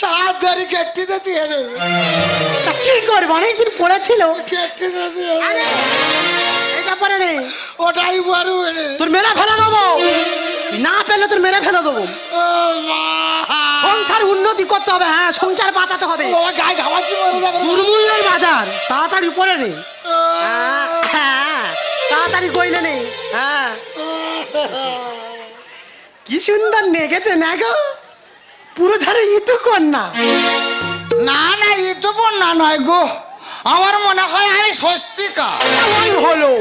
সাত ধরে কেটে দিয়ে দেবে। তা কি করবো, অনেকদিন পড়েছিল। কেটে দিয়ে আরে, এটা পারে রে, ওটাই বড় রে। তোর মেরে ফেলে দেবো, না পেলে তোর মেরে ফেলে দেবো। ও মা, সংসার উন্নতি করতে হবে, হ্যাঁ সংসার বাঁচাতে হবে। বাবা গায়ে ঘামাচ্ছি মরে যাবে। দুর্মূল্যের বাজার, তাড়াতাড়ি পরে নে। হ্যাঁ, হ্যাঁ, তাড়াতাড়ি কইলে নে। হ্যাঁ, কি সুন্দর নেগেছে না গো, পুরো ধারে ইতু কন্যা। না না, এ তো বন্যা নয় গো, আমার মনে হয় আমি স্বস্তিকা। ওই হলো,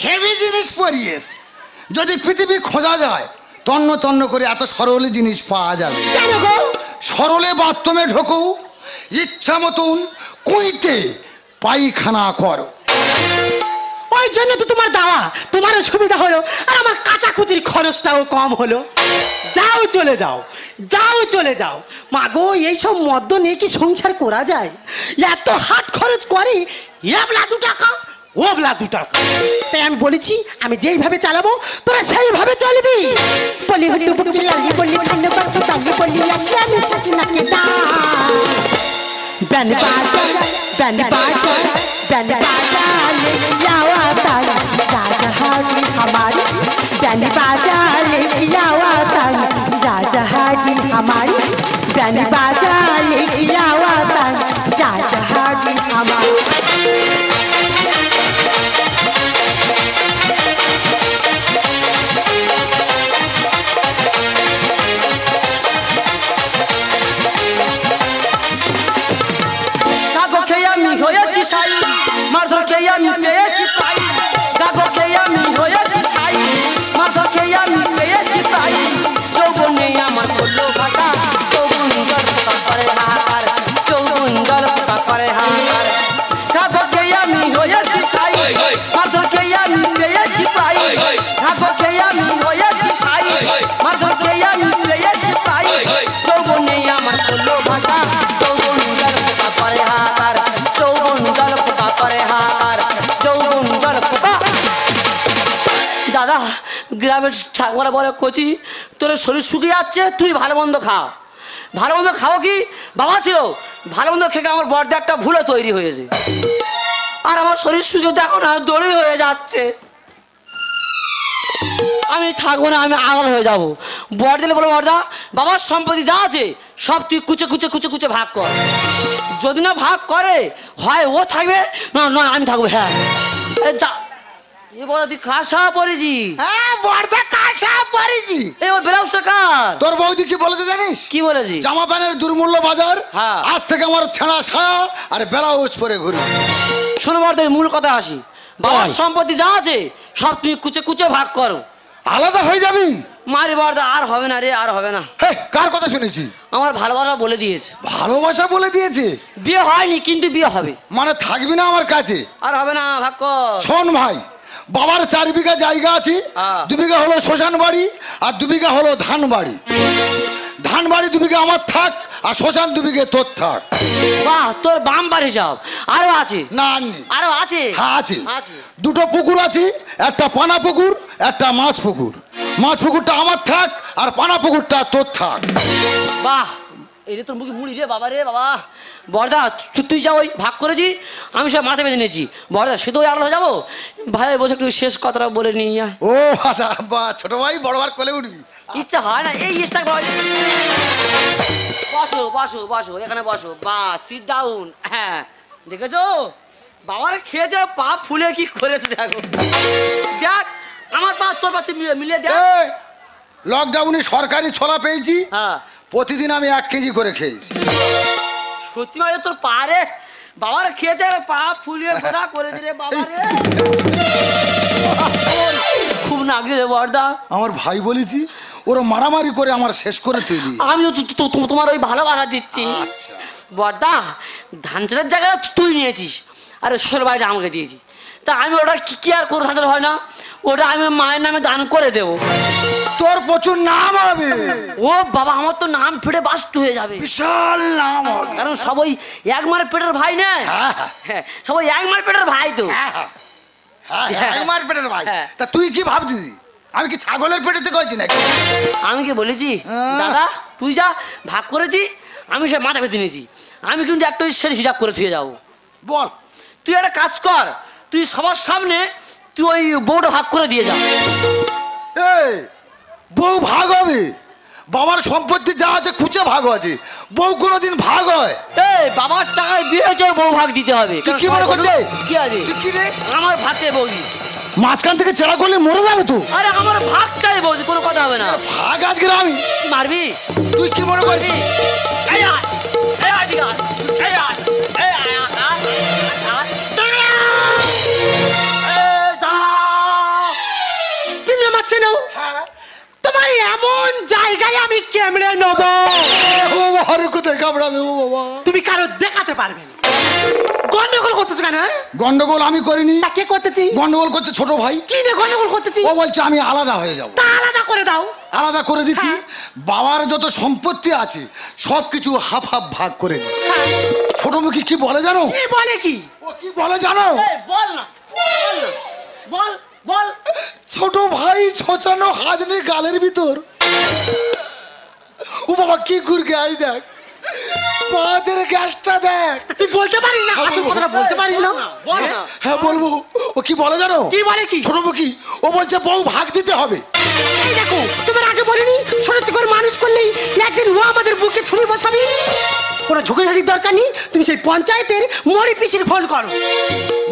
হেভি জিনিস পরিয়েস। যদি পৃথিবী খোঁজা যায় তন্ন তন্ন করে এত সরল জিনিস পাওয়া যাবে। কেন গো? সরলে বাথরুমে ঢোকো, ইচ্ছা মতন কুইতে পায়খানা করো। ওই জন্য তো তোমার দাওয়া, তোমারও সুবিধা হলো আর আমার কাচাকুচির খরচটাও কম হলো। যাও চলে যাও, যাও চলে যাও। মা গো, এইসব মদ্য নিয়ে কি সংসার করা যায়? এত হাত খরচ করে, এবলা 2 টাকা ওবলা 2 টাকা। তাই আমি বলেছি, আমি যেইভাবে চালাবো তোরা সেইভাবে চলবি। বলি হলি বুকি লালি বলি খান্নে বাচ্চা দালি বলি আমি সাথে নাকে দা बैंड बाजा बैंड बाजा बैंड बाजा लेके आओ ताई राजा हाजी हमारी। बैंड बाजा लेके आओ ताई राजा हाजी हमारी। बैंड बाजा लेके आओ ताई राजा हाजी हमारी। মারধর খেয়ে আমি পেয়েছি পাই, গাগর খেয়ে আমি হয়েছি ছাই, মারধর খেয়ে আমি পেয়েছি পাই। যৌবনে আমার করলো ভাষা, যৌবন জল পোকা করে হাহাকার, যৌবন জল পোকা করে হাহাকার। গাগর খেয়ে আমি হয়েছি ছাই, মারধর খেয়ে আমি পেয়েছি পাই, গাগর খেয়ে আমি হয়েছি ছাই, মারধর খেয়ে আমি পেয়েছি পাই। যৌবনে আমার করলো ভাষা, যৌবন জল পোকা করে হাহাকার, যৌবন জল পোকা করে হাহাকার, যৌবন জল পোকা। দাদা, গ্রামের ঠাকুরা বলে কচি, তোর শরীর শুকিয়ে যাচ্ছে, তুই ভালো মন্দ খাও। ভালো মন্দ খাও কি বাবা ছিল, ভালো মন্দ খেয়ে আমার বড়দের একটা ভুলে তৈরি হয়েছে, আর আমার শরীর শুকিয়ে দেখো না দড়ি হয়ে যাচ্ছে। আমি থাকবো না, আমি আলাদা হয়ে যাবো। বর দিলে বলো, বরদা বাবার সম্পত্তি যা আছে সব তুই কুচে কুচে কুচে কুচে ভাগ কর। যদি না ভাগ করে, হয় ও থাকবে, না নয় আমি থাকবো। হ্যাঁ যা, এ বড় তুই কাঁসা পরেছি। হ্যাঁ, বর্দা কাঁসা পরেছি। এই ও ব্লাউজটা কার? তোর বৌদি কি বলেছে জানিস? কি বলেছি? জামা প্যান্টের দুর্মূল্য বাজার, হ্যাঁ। আজ থেকে আমার ছেঁড়া ছায়া আর ব্লাউজ পরে ঘুরি। শোনো বড়, মূল কথা আসি, বাবার সম্পত্তি যা আছে সব তুই কুচে কুচে ভাগ করো। আলাদা হয়ে যাবি? মারি বড়দা, আর হবে না রে, আর হবে না। হে, কার কথা শুনেছি? আমার ভালোবাসা বলে দিয়েছে। ভালোবাসা বলে দিয়েছে? বিয়ে হয়নি কিন্তু বিয়ে হবে। মানে থাকবি না আমার কাছে? আর হবে না, ভাগ কর। শোন ভাই, বাবার 4 বিঘা জায়গা আছে, হ্যাঁ। 2 বিঘা হলো শ্মশান বাড়ি আর 2 বিঘা হলো ধান বাড়ি। ধান বাড়ি 2 বিঘা আমার থাক, আর শ্মশান 2 বিঘে তোর থাক। বাহ, তোর বাম বাড়ি সব আরো আছে? না আননি। আরো আছে? হ্যাঁ আছে। আছে। 2টো পুকুর আছে, একটা পানা পুকুর একটা মাছ পুকুর। মাছ পুকুরটা আমার থাক আর পানা পুকুরটা তোর থাক। বাহ, এই রে তোর মুখে মুড়ি রে বাবা রে বাবা। বড়দা তুই যা, ওই ভাগ করেছি, আমি সব মাথা বেঁধে নিয়েছি। বড়দা শুধু ওই আলাদা হয়ে যাবো। ভাই বসে একটু শেষ কথাটা বলে নিই। ও দাদা, বা ছোট ভাই বড় ভাই কোলে উঠবি? ইচ্ছা হয় না এই স্টাক। বসো বসো বসো, এখানে বসো। বা সিট ডাউন। হ্যাঁ দেখেছো, বাবার খেয়েছে, পা ফুলে কি করেছে দেখো। দেখ আমার পা তোর পা মিলিয়ে দেখ। লকডাউনে সরকারি ছোলা পেয়েছি, হ্যাঁ প্রতিদিন আমি 1 কেজি করে খেয়েছি। সত্যি মানে তোর পা রে, বাবার খেয়েছে, পা ফুলিয়ে ফোড়া করেছে রে বাবা রে। খুব নাক দিয়ে বড়দা। আমার ভাই বলেছি, ওরা মারামারি করে আমার শেষ করে তুই দি। আমিও তোমার ওই ভালোবাসা দিচ্ছি। বড়দা, ধান চালের জায়গাটা তুই নিয়েছিস, আর শ্বশুর বাড়িটা আমাকে দিয়েছি, তা আমি ওটা কি আর করে থাকতে হয় না, ওটা আমি মায়ের নামে দান করে দেবো। তোর প্রচুর নাম হবে। ও বাবা, আমার তো নাম ফিরে বাস্ট হয়ে যাবে, বিশাল নাম হবে। কারণ সবাই এক মার পেটের ভাই না। হ্যাঁ, সবাই এক মার পেটের ভাই তো। একমার পেটের ভাই। তা তুই কি ভাবছিস? আমি কি ছাগলের পেটেতে কইছি নাকি? আমি কি বলেছি দাদা তুই যা ভাগ করেছি আমি সে মাথা পেতে নিয়েছি। আমি কিন্তু একটা সেরে হিসাব করে থুয়ে যাবো। বল। তুই একটা কাজ কর, তুই সবার সামনে তুই ওই বউটা ভাগ করে দিয়ে যা। এই বউ ভাগ হবে? বাবার সম্পত্তি যা আছে খুঁচে ভাগ আছে, বউ কোনোদিন ভাগ হয়? এই বাবার টাকায় বিয়ে হয়েছে বউ ভাগ দিতে হবে। তুই কি মনে করছিস? কি আছে তুই কি রে? আমার ভাতে বৌদি মাঝখান থেকে চেরা করলে মরে যাবে তো। আরে আমার ভাগ চাই বৌদি, কোনো কথা হবে না। ভাগ আজকে আমি মারবি? তুই কি মনে করছিস? এই আয়, এই আয় দিকে আয়, এই আয়, এই আয়, আয়, আয়, আয়। এই দাঁড়াও। তুমি আমার চেনো? তোমার এমন জায়গায় আমি ক্যামেরা নেব ও বাবা, আরে কোথায় কামড়াবে ও বাবা? তুমি কারো দেখাতে পারবে না। গন্ডগোল করতেছো কেন? গন্ডগোল আমি করিনি। তা কে করতেছি? গন্ডগোল করছে ছোট ভাই। কি নে গন্ডগোল করতেছি? ও বলছে আমি আলাদা হয়ে যাব। তা আলাদা করে দাও। আলাদা করে দিচ্ছি। হ্যাঁ। বাবার যত সম্পত্তি আছে সব কিছু হাফ হাফ ভাগ করে দিচ্ছি। হ্যাঁ। ছোট মুখী কি বলে জানো? কি বলে কি? ও কি বলে জানো? এই বল না, বল না, বল বল। ছোট ভাই ছোচানো হাত নিয়ে গালের ভিতর। ও বাবা কি ঘুরকে আই দেখ, বাদের গ্যাসটা দেখ। তুই বলতে পারিস না? আসল কথাটা বলতে পারিস না? বল না। হ্যাঁ বলবো। ও কি বলে জানো? কি বলে কি? ছোট মুখী ও বলছে বউ ভাগ দিতে হবে। এই দেখো, তোমার আগে বলিনি ছোট থেকে করে মানুষ করলেই একদিন ও আমাদের বুকে ছুরি বসাবি। কোনো ঝুঁকিঝাড়ির দরকার নেই। তুমি সেই পঞ্চায়েতের মরি পিসির ফোন করো।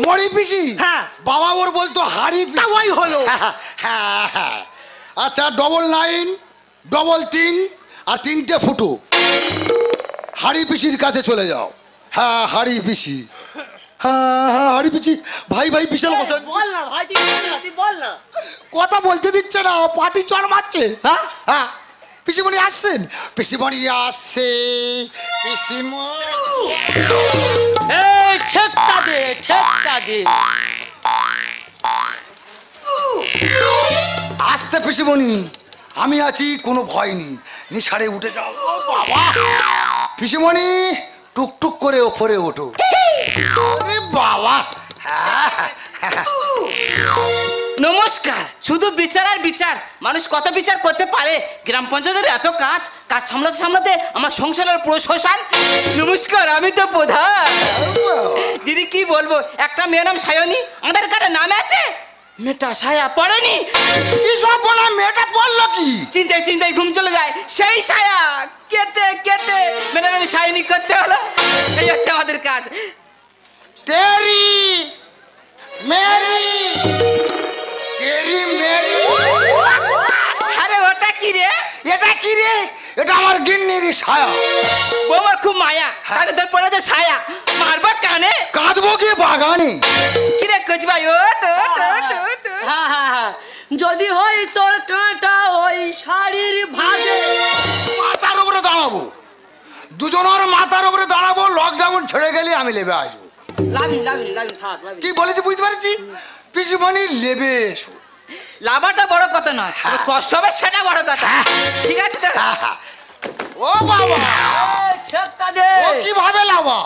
মরি পিসি? হ্যাঁ। বাবা ওর বলতো হাড়ি পিসি। তা ওই হলো। হ্যাঁ হ্যাঁ। আচ্ছা 99 3 আর 3টে ফুটো হাড়ি পিসির কাছে চলে যাও। হ্যাঁ হাড়ি পিসি। হ্যাঁ হ্যাঁ হাড়ি পিসি। ভাই ভাই বিশাল কথা বল না ভাই, তুই বল না, তুই বল না। কথা বলতে দিচ্ছে না, পাটি চড় মারছে। হ্যাঁ? হ্যাঁ পিসিমণি আসছেন, পিসিমণি আসছে, পিসিমণি। এই ঠেকটা দে, ঠেকটা দে। আসতে পিসিমণি, আমি আছি, কোনো ভয় নেই, নিশাড়ে উঠে যাও। ও বাবা পিসিমণি টুকটুক করে ওপরে ওঠো। আরে বাবা। হ্যাঁ, হ্যাঁ। নমস্কার। শুধু বিচার আর বিচার, মানুষ কত বিচার করতে পারে? গ্রাম পঞ্চায়েতের এত কাজ সামলাতে সামলাতে আমার সংসারের পুরো শ্মশান। নমস্কার, আমি তো প্রধান। দিদি কি বলবো, একটা মেয়ের নাম সায়নী, আধার কার্ডে নাম আছে, মেয়েটা ছায়া পড়েনি। কি সব বলা, মেয়েটা পড়লো কি? চিন্তায় চিন্তায় ঘুম চলে যায়, সেই ছায়া কেটে কেটে মেয়েটার আমি সায়নী করতে হলো। এই হচ্ছে আমাদের কাজ। তেরি মেরি, তেরি মেরি। আরে ওটা কি রে? এটা কি রে? এটা আমার গিন্নির ছায়া। বৌমার খুব মায়া, তাহলে তোর পরে যে ছায়া মারবা কানে। কাঁদবো কি বাগানে? কিরে কোচ ভাই, ওট ওট ওট ওট। হ্যাঁ হ্যাঁ হ্যাঁ, যদি হয় তোর কাঁটা ওই শাড়ির ভাঁজে। মাথার উপরে দাঁড়াবো, দুজনের মাথার উপরে দাঁড়াবো। লকডাউন ছেড়ে গেলে আমি লেবে আসবো। লাভিন লাভিন লাভিন থাক লাভিন। কি বলেছি বুঝতে পারছি? পিসিমণি লেবে এসো। লাভাটা বড় কথা নয়, তবে কষ্ট হবে সেটা বড় কথা। ঠিক আছে তো? ও বাবা, এই ঠেকটা দে। ও কিভাবে লাভা?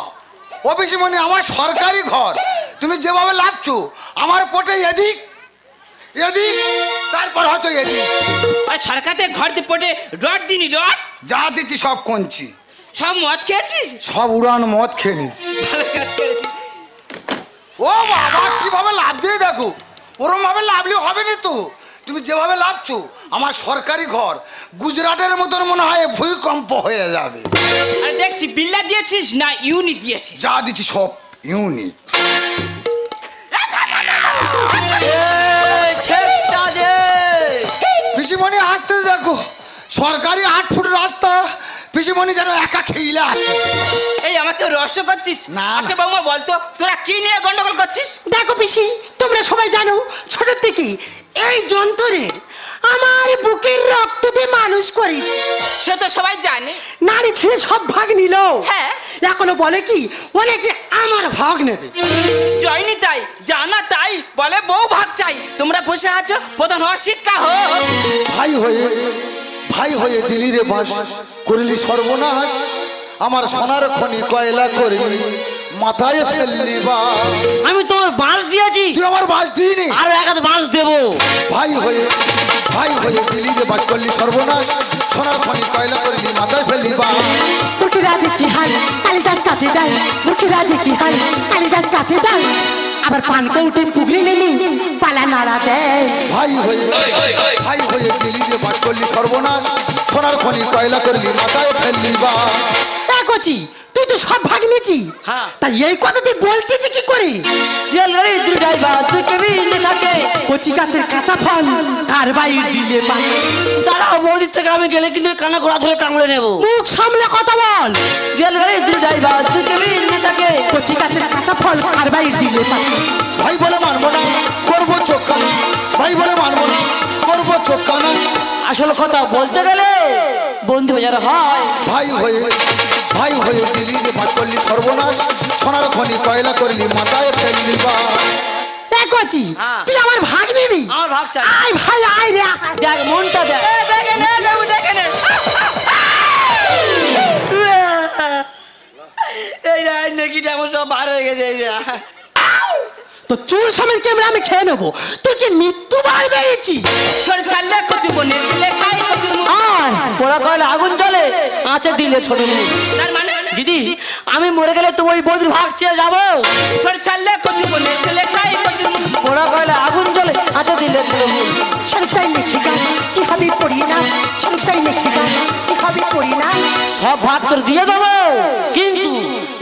ও পিসিমণি আমার সরকারি ঘর, তুমি যেভাবে লাভছো আমার পোটে এদিক এদিক, তারপর হয়তো এদিক। আর সরকারে ঘর দিয়ে পড়ে রড দিনি, রড যা দিচ্ছি সব কঞ্চি, সব মদ খেয়েছিস? সব উড়ান মদ খেয়ে নিচ্ছি। ভালো কাজ করেছিস। ও বাবা কিভাবে লাভ দিয়ে দেখো, ওরম ভাবে লাভলে হবে না তো। তুমি যেভাবে লাভছো আমার সরকারি ঘর গুজরাটের মতন মনে হয় ভূমিকম্প হয়ে যাবে। আর দেখছি বিল্লা দিয়েছিস না ইউনিট দিয়েছিস? যা দিচ্ছি সব ইউনিট। এই ঠেকটা দে। পিসিমণি আসতে দেখো, সরকারি 8 ফুট রাস্তা, পিসিমণি যেন একা খেইলে আসতে। এই আমাকে রহস্য করছিস? না, না। আচ্ছা বৌমা বলতো তোরা কি নিয়ে গন্ডগোল করছিস? দেখো পিসি, তোমরা সবাই জানো ছোট থেকে এই যন্ত্রে আমার বুকের রক্ত দিয়ে মানুষ করি। সে তো সবাই জানে। নারী ছেড়ে সব ভাগ নিল। হ্যাঁ। এখনো বলে কি অনেকে আমার ভাগ নেবে। জয়নি তাই, জানা তাই, বলে বউ ভাগ চাই। তোমরা বসে আছো, প্রধান হওয়ার শিক্ষা হোক। ভাই হয়ে দিলি রে বাস, করলি সর্বনাশ, আমার সোনার খনি কয়লা করলি মাথায় ফেললি বা। আমি তোমার বাঁশ দিয়েছি, তুই আমার বাস দিইনি। আর এক হাত বাঁশ দেবো। ভাই হয়ে ভাই হয়ে দিলি রে বাস করলি সর্বনাশ সোনার খনি কয়লা করলি মাথায় ফেললি বা মুখে রাজে কি হাই কালিদাস কাছে দেয় মুখে রাজে কি হাই কালিদাস কাছে দেয় আবার পান কৌটে পুগড়ে নেলি পালা নাড়া দেয় ভাই হয়ে দিলি রে বাস করলি সর্বনাশ সোনার খনি কয়লা করলি মাথায় ফেললি বা কচি তুই তো সব ভাগ নিয়েছি হ্যাঁ। তা এই কথা তুই বলতেছি কি করে রেলগাড়ি দুই ড্রাইভার তুই কেবিনে থাকে কচি গাছের কাঁচা ফল কার বাইর দিলে পায় তারা বৌদির থেকে আমি গেলে কিন্তু কানা ঘোড়া ধরে কামড়ে নেবো মুখ সামলে কথা বল রেলগাড়ি দুই ড্রাইভার তুই কেবিনে থাকে কচি গাছের কাঁচা ফল কার বাইর দিলে পায় ভাই বলে মানবো না করবো চোখ কানা ভাই বলে মানবো না করবো চোখ কানা আসল কথা বলতে গেলে বন্ধু বাজার হয় ভাই হয়ে দিলি রে বাস করলি সর্বনাশ সোনার খনি কয়লা করলি মাথায় ফেললি বা কচি হ্যাঁ। তুই আমার ভাগ নিবি আমার ভাগ চাই আয় ভাই আয় রে দেখ মনটা দেখ এই নাকি আমার সব বার হয়ে গেছে এই যে। তো চুল সমেত ক্যামেরা আমি খেয়ে নেবো তুই কি মৃত্যু বার বেড়েছি ছোট ছাড়লে কচু বনে ছেলে খাই কচুর মুখ। আর পোড়া কয়লা আগুন জ্বলে আঁচে দিলে ছোট মুখ। তার মানে দিদি আমি মরে গেলে তো ওই বৌদির ভাগ চেয়ে যাবো ছোট ছাড়লে কচু বনে ছেলে খাই কচুর মুখ। পোড়া কয়লা আগুন জ্বলে আঁচে দিলে ছোট মুখ। সরকারি লেখি গান কি হবে পড়ি না সরকারি লেখি গান কি হবে পড়ি না সব ভাগ তোর দিয়ে দেবো কিন্তু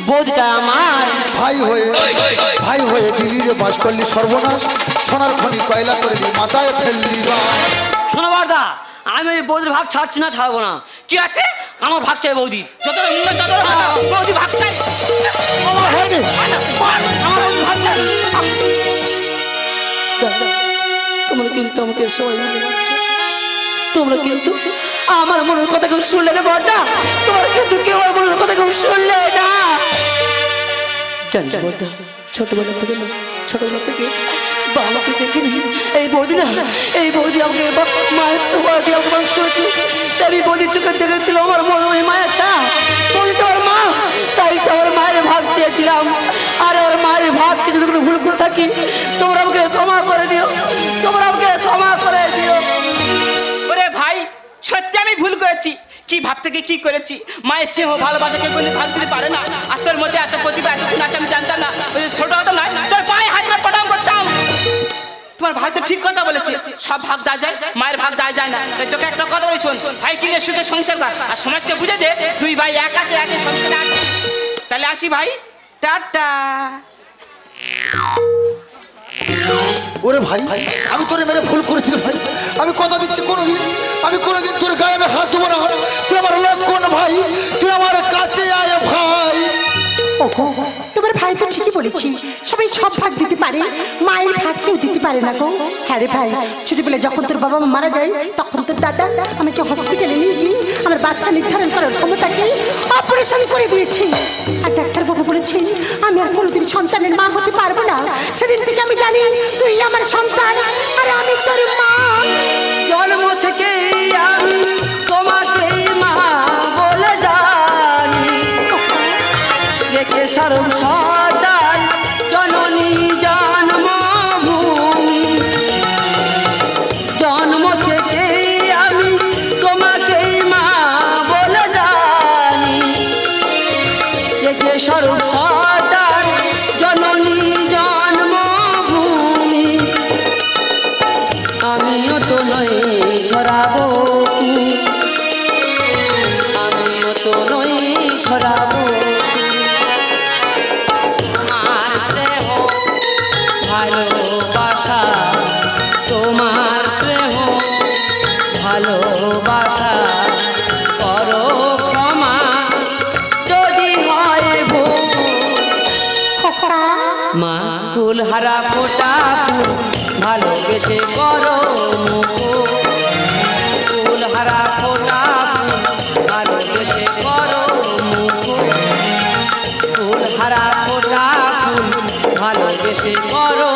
বৌদিটা আমার ভাই হয়ে দিলি রে বাস করলি সর্বনাশ সোনার খনি কয়লা করলি মাথায় ফেললি বা শোনো বারদা আমি ওই বৌদির ভাগ ছাড়ছি না ছাড়বো না কি আছে আমার ভাগ চাই বৌদির যত বৌদি ভাগ চাই আমার বৌদির ভাগ চাই তোমরা কিন্তু আমাকে সবাই মিলে যাচ্ছ। তোমরা কিন্তু আমার মনের কথা কেউ শুনলে না বড়দা তোমরা কিন্তু কেউ আমার মনের কথা কেউ শুনলে না জানিস বড়দা ছোটবেলা থেকে বাবাকে দেখিনি এই বৌদি না এই বৌদি আমাকে মায়ের সোয়া দিয়ে আমাকে মানুষ করেছে তাই আমি বৌদির চোখে দেখেছিল আমার মনে মায়ের চা বৌদি তো আমার মা তাই তো আমার মায়ের ভাগ চেয়েছিলাম আর আমার মায়ের ভাগ চেয়ে যদি কোনো ভুল করে থাকি তোমরা আমাকে ক্ষমা করে দিও ওরে ভাই সত্যি আমি ভুল করেছি কি ভাব থেকে কি করেছি মায়ের স্নেহ ভালোবাসাকে কোনো ভাগ দিতে পারে না আর তোর মধ্যে এত প্রতিভা এত গুণ আছে আমি জানতাম না ওই যে ছোট হতো নয় তোর পায়ে হাত ধরে প্রণাম করতাম তোমার ভাই তো ঠিক কথা বলেছে সব ভাগ দেওয়া যায় মায়ের ভাগ দেওয়া যায় না তাই তোকে একটা কথা বলি শোন ভাই কিনে সুখে সংসার কর আর সমাজকে বুঝে দে দুই ভাই এক আছে একে সংসারে আছে তাহলে আসি ভাই টাটা ওরে ভাই আমি তোরে মেরে ভুল করেছিলাম ভাই আমি কথা দিচ্ছি কোনোদিন তোর গায়ে আমি হাত দেবো না তুই আমার লক্ষণ ভাই তুই আমার কাছে আয় ভাই ওগো তোমার ভাই তো ঠিকই বলেছি সবাই সব ভাগ দিতে পারে মায়ের ভাগ কেউ দিতে পারে না গো হ্যাঁ রে ভাই ছোটবেলায় যখন তোর বাবা মা মারা যায় তখন তোর দাদা আমাকে হসপিটালে নিয়ে গিয়ে আমার বাচ্চা নির্ধারণ করার ক্ষমতাকে অপারেশন করে দিয়েছি আর ডাক্তারবাবু বলেছেন আমি আর কোনোদিন সন্তানের মা হতে পারবো না সেদিন থেকে আমি জানি তুই আমার সন্তান আর আমি তোর মা জন্ম থেকে আমি তোমাকে মা বলে জানি রেখে সরম সদান জননী জন্মভূমি জন্ম থেকে আমি তোমাকে মা বলে জানি রেখে সরম সদান জননী জন্মভূমি আমিও তো নই ছড়াবো আমিও তো নই ছড়াবো তোমার স্নেহ ভালোবাসা তোমার স্নেহ ভালোবাসা করো ক্ষমা যদি হয় ভুল মা কুল হারা ফোটা ফুল ভালোবেসে করো ফুল হারা ফোটা ফুল ভালোবেসে করো ফুল হারা ফোটা ফুল ভালোবেসে করো